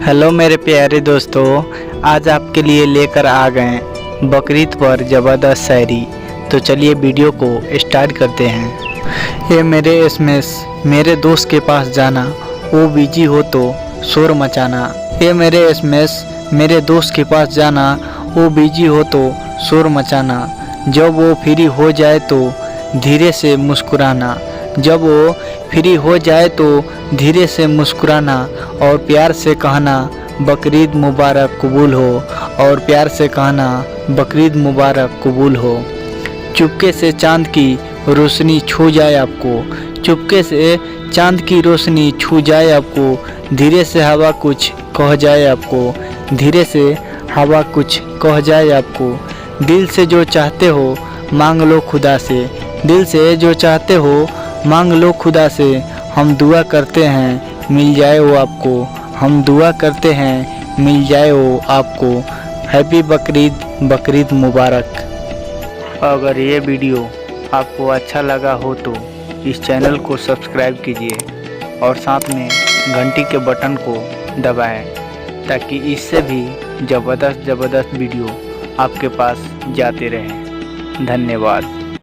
Hello मेरे प्यारे दोस्तों, आज आपके लिए लेकर आ गए बकरीद पर ज़बरदस्त शायरी। तो चलिए वीडियो को स्टार्ट करते हैं। ये मेरे एसएमएस मेरे दोस्त के पास जाना, वो बिजी हो तो शोर मचाना। ये मेरे एसएमएस मेरे दोस्त के पास जाना, वो बिजी हो तो शोर मचाना। जब वो फ्री हो जाए तो धीरे से मुस्कुराना। जब वो फ्री हो जाए तो धीरे से मुस्कुराना और प्यार से कहना बकरीद मुबारक कबूल हो। और प्यार से कहना बकरीद मुबारक कबूल हो। चुपके से चांद की रोशनी छू जाए आपको, चुपके से चांद की रोशनी छू जाए आपको। धीरे से हवा कुछ कह जाए आपको, धीरे से हवा कुछ कह जाए आपको। दिल से जो चाहते हो मांग लो खुदा से, दिल से जो चाहते हो मांग लो खुदा से। हम दुआ करते हैं मिल जाए वो आपको, हम दुआ करते हैं मिल जाए वो आपको। हैप्पी बकरीद, बकरीद मुबारक। अगर ये वीडियो आपको अच्छा लगा हो तो इस चैनल को सब्सक्राइब कीजिए और साथ में घंटी के बटन को दबाएं, ताकि इससे भी ज़बरदस्त वीडियो आपके पास जाते रहें। धन्यवाद।